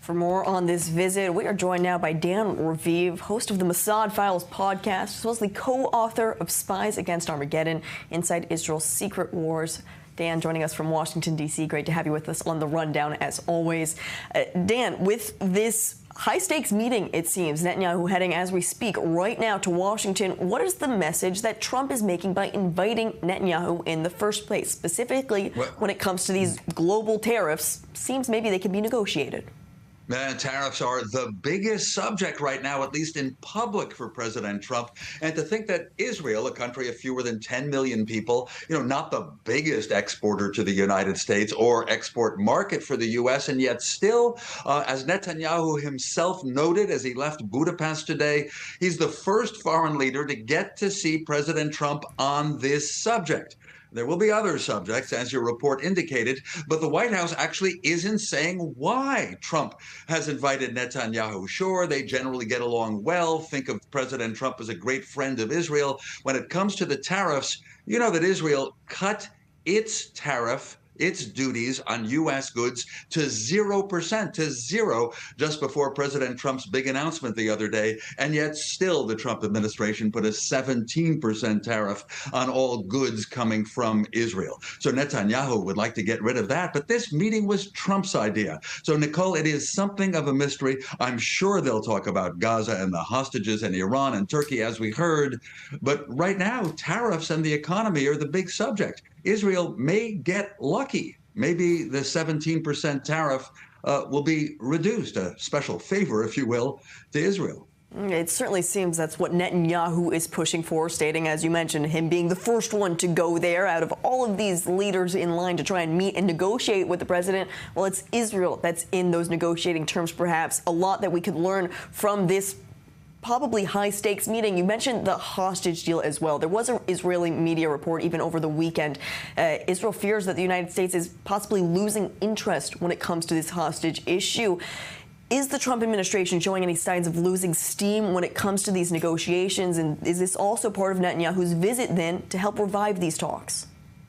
For more on this visit, we are joined now by Dan Raviv, host of the Mossad Files podcast, as well as the co-author of Spies Against Armageddon, Inside Israel's Secret Wars. Dan, joining us from Washington, D.C. Great to have you with us on The Rundown, as always. Dan, with this high-stakes meeting, it seems, Netanyahu heading as we speak right now to Washington, what is the message that Trump is making by inviting Netanyahu in the first place? Specifically, when it comes to these global tariffs, seems maybe they can be negotiated. Tariffs are the biggest subject right now, at least in public, for President Trump. And to think that Israel, a country of fewer than 10 million people, not the biggest exporter to the United States or export market for the U.S., and yet still, as Netanyahu himself noted as he left Budapest today, he's the first foreign leader to get to see President Trump on this subject. There will be other subjects, as your report indicated, but the White House actually isn't saying why Trump has invited Netanyahu. Sure, they generally get along well, think of President Trump as a great friend of Israel. When it comes to the tariffs, you know that Israel cut its duties on U.S. goods to 0%, to zero, just before President Trump's big announcement the other day. And yet still the Trump administration put a 17% tariff on all goods coming from Israel. So Netanyahu would like to get rid of that. But this meeting was Trump's idea. So, Nicole, it is something of a mystery. I'm sure they'll talk about Gaza and the hostages and Iran and Turkey, as we heard. But right now, tariffs and the economy are the big subject. Israel may get lucky. Maybe the 17% tariff will be reduced, a special favor, if you will, to Israel. It certainly seems that's what Netanyahu is pushing for, stating, as you mentioned, him being the first one to go there out of all of these leaders in line to try and meet and negotiate with the president. Well, it's Israel that's in those negotiating terms, perhaps. A lot that we could learn from this probably high-stakes meeting. You mentioned the hostage deal as well. There was an Israeli media report even over the weekend. Israel fears that the United States is possibly losing interest when it comes to this hostage issue. Is the Trump administration showing any signs of losing steam when it comes to these negotiations? And is this also part of Netanyahu's visit then to help revive these talks?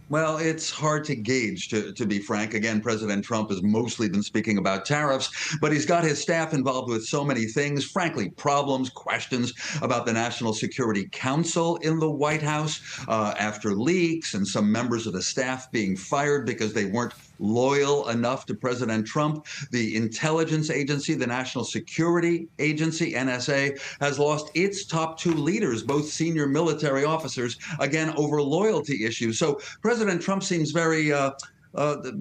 Well, it's hard to gauge, to be frank. Again, President Trump has mostly been speaking about tariffs, but he's got his staff involved with so many things, frankly, problems, questions about the National Security Council in the White House after leaks and some members of the staff being fired because they weren't loyal enough to President Trump. The intelligence agency, the National Security Agency, NSA, has lost its top two leaders, both senior military officers, again, over loyalty issues. So President Trump seems very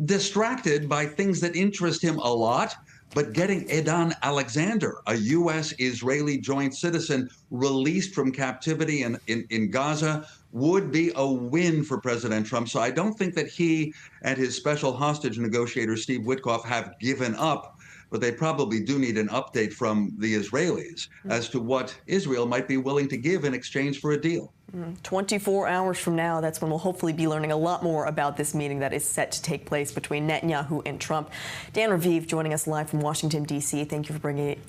distracted by things that interest him a lot. But getting Edan Alexander, a U.S.-Israeli joint citizen, released from captivity in Gaza would be a win for President Trump. So I don't think that he and his special hostage negotiator, Steve Witkoff, have given up. But they probably do need an update from the Israelis as to what Israel might be willing to give in exchange for a deal. 24 hours from now, that's when we'll hopefully be learning a lot more about this meeting that is set to take place between Netanyahu and Trump. Dan Raviv joining us live from Washington, D.C. Thank you for breaking